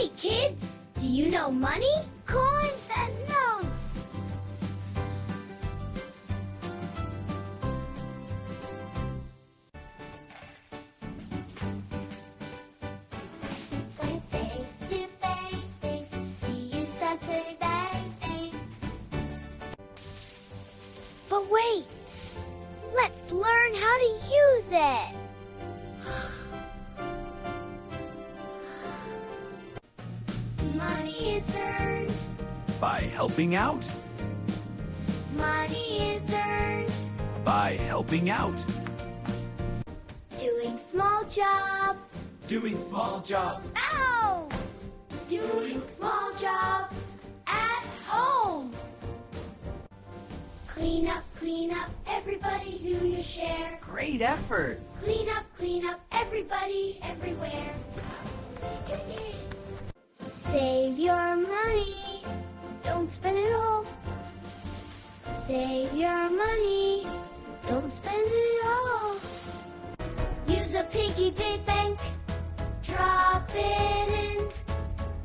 Hey kids, do you know money? Coins and notes. Play face to face, we use that pretty bag face. But wait, let's learn how to use it. Money is earned by helping out. Money is earned By helping out. doing small jobs. Doing small jobs. Ow! Doing small jobs at home. Clean up, everybody do your share. Great effort. Clean up, everybody, everywhere. Save your money, don't spend it all. Save your money, don't spend it all. Use a piggy bank, drop it in.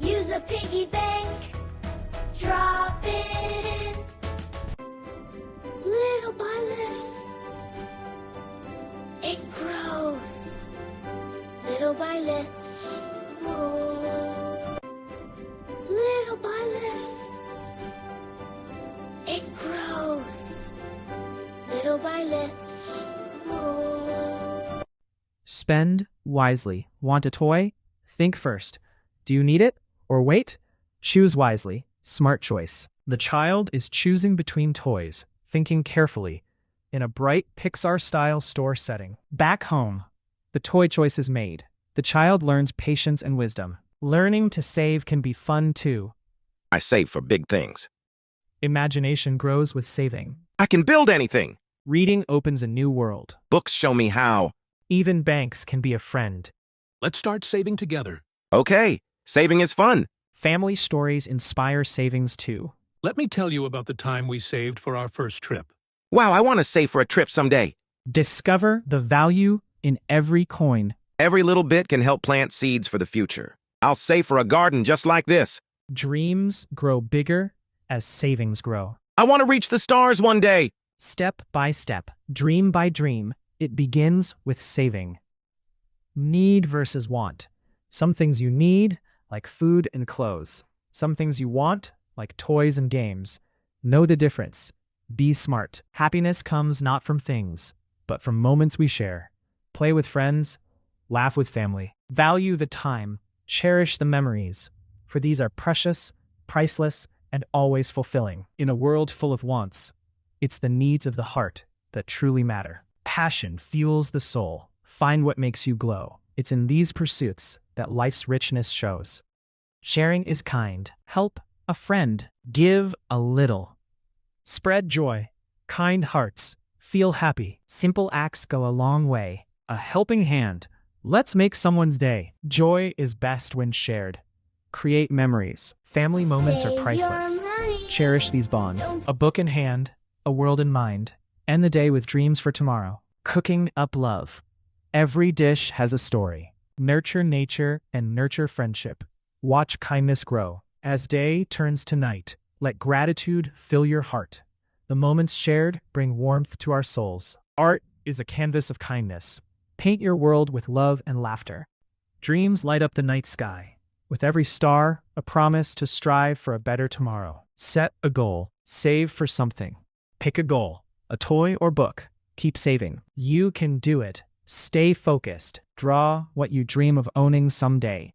Use a piggy bank, drop it in. Little by little, it grows. Little by little. Little by little, it grows. Little by little. Spend wisely. Want a toy? Think first. Do you need it or wait? Choose wisely. Smart choice. The child is choosing between toys, thinking carefully, in a bright Pixar-style store setting. Back home, the toy choice is made. The child learns patience and wisdom. Learning to save can be fun too. I save for big things. Imagination grows with saving. I can build anything. Reading opens a new world. Books show me how. Even banks can be a friend. Let's start saving together. Okay, saving is fun. Family stories inspire savings too. Let me tell you about the time we saved for our first trip. Wow, I want to save for a trip someday. Discover the value in every coin. Every little bit can help plant seeds for the future. I'll save for a garden just like this. Dreams grow bigger as savings grow. I want to reach the stars one day. Step by step, dream by dream, it begins with saving. Need versus want. Some things you need, like food and clothes. Some things you want, like toys and games. Know the difference. Be smart. Happiness comes not from things, but from moments we share. Play with friends, laugh with family. Value the time, cherish the memories, for these are precious, priceless, and always fulfilling. In a world full of wants, it's the needs of the heart that truly matter. Passion fuels the soul. Find what makes you glow. It's in these pursuits that life's richness shows. Sharing is kind. Help a friend. Give a little. Spread joy. Kind hearts. Feel happy. Simple acts go a long way. A helping hand. Let's make someone's day. Joy is best when shared. Create memories. Family moments Save are priceless. your money. Cherish these bonds. Don't- A book in hand, a world in mind. End the day with dreams for tomorrow. Cooking up love. Every dish has a story. Nurture nature and nurture friendship. Watch kindness grow. As day turns to night, let gratitude fill your heart. The moments shared bring warmth to our souls. Art is a canvas of kindness. Paint your world with love and laughter. Dreams light up the night sky. With every star, a promise to strive for a better tomorrow. Set a goal. Save for something. Pick a goal, a toy or book. Keep saving. You can do it. Stay focused. Draw what you dream of owning someday.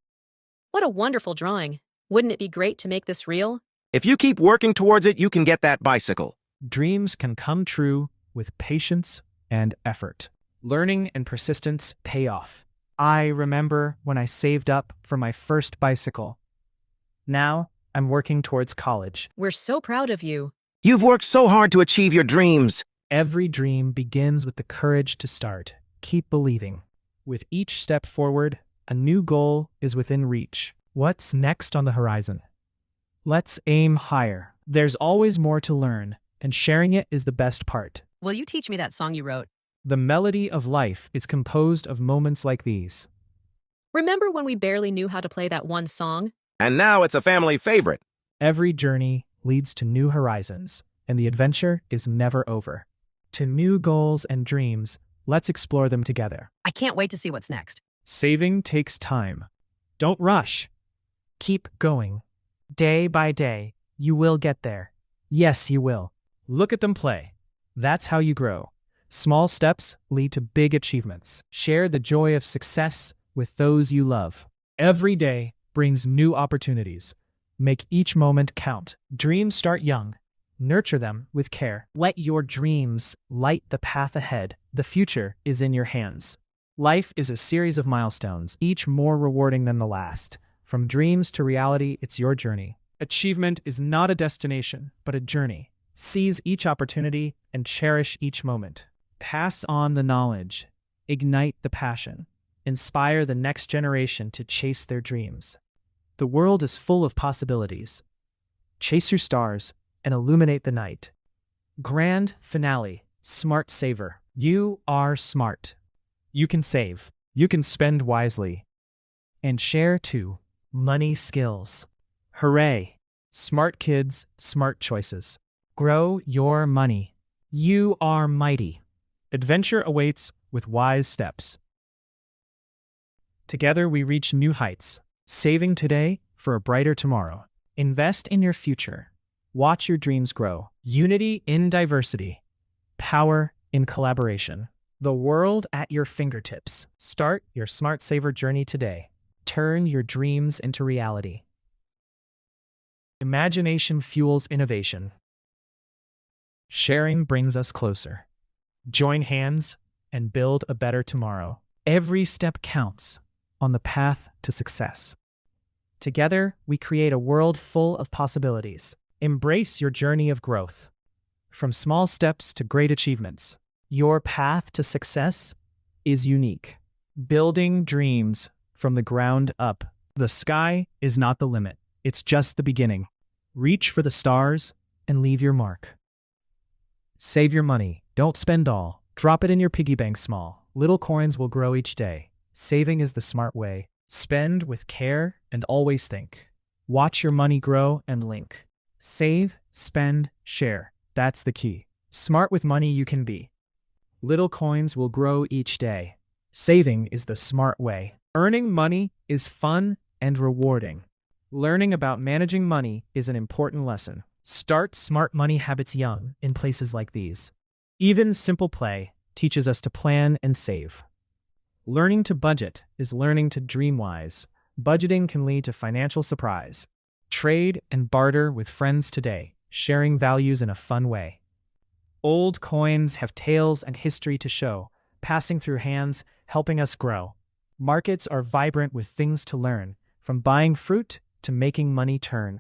What a wonderful drawing. Wouldn't it be great to make this real? If you keep working towards it, you can get that bicycle. Dreams can come true with patience and effort. Learning and persistence pay off. I remember when I saved up for my first bicycle. Now, I'm working towards college. We're so proud of you. You've worked so hard to achieve your dreams. Every dream begins with the courage to start. Keep believing. With each step forward, a new goal is within reach. What's next on the horizon? Let's aim higher. There's always more to learn, and sharing it is the best part. Will you teach me that song you wrote? The melody of life is composed of moments like these. Remember when we barely knew how to play that one song? And now it's a family favorite. Every journey leads to new horizons, and the adventure is never over. To new goals and dreams, let's explore them together. I can't wait to see what's next. Saving takes time. Don't rush. Keep going. Day by day, you will get there. Yes, you will. Look at them play. That's how you grow. Small steps lead to big achievements. Share the joy of success with those you love. Every day brings new opportunities. Make each moment count. Dreams start young. Nurture them with care. Let your dreams light the path ahead. The future is in your hands. Life is a series of milestones, each more rewarding than the last. From dreams to reality, it's your journey. Achievement is not a destination, but a journey. Seize each opportunity and cherish each moment. Pass on the knowledge. Ignite the passion. Inspire the next generation to chase their dreams. The world is full of possibilities. Chase your stars and illuminate the night. Grand finale. Smart saver. You are smart. You can save. You can spend wisely. And share too. Money skills. Hooray! Smart kids, smart choices. Grow your money. You are mighty. Adventure awaits with wise steps. Together we reach new heights. Saving today for a brighter tomorrow. Invest in your future. Watch your dreams grow. Unity in diversity. Power in collaboration. The world at your fingertips. Start your Smart Saver journey today. Turn your dreams into reality. Imagination fuels innovation. Sharing brings us closer. Join hands and build a better tomorrow. Every step counts on the path to success. Together, we create a world full of possibilities. Embrace your journey of growth. From small steps to great achievements, your path to success is unique. Building dreams from the ground up. The sky is not the limit. It's just the beginning. Reach for the stars and leave your mark. Save your money. Don't spend all. Drop it in your piggy bank small. Little coins will grow each day. Saving is the smart way. Spend with care and always think. Watch your money grow and link. Save, spend, share. That's the key. Smart with money you can be. Little coins will grow each day. Saving is the smart way. Earning money is fun and rewarding. Learning about managing money is an important lesson. Start smart money habits young in places like these. Even simple play teaches us to plan and save. Learning to budget is learning to dream wise. Budgeting can lead to financial surprise. Trade and barter with friends today, sharing values in a fun way. Old coins have tales and history to show, passing through hands, helping us grow. Markets are vibrant with things to learn, from buying fruit to making money turn.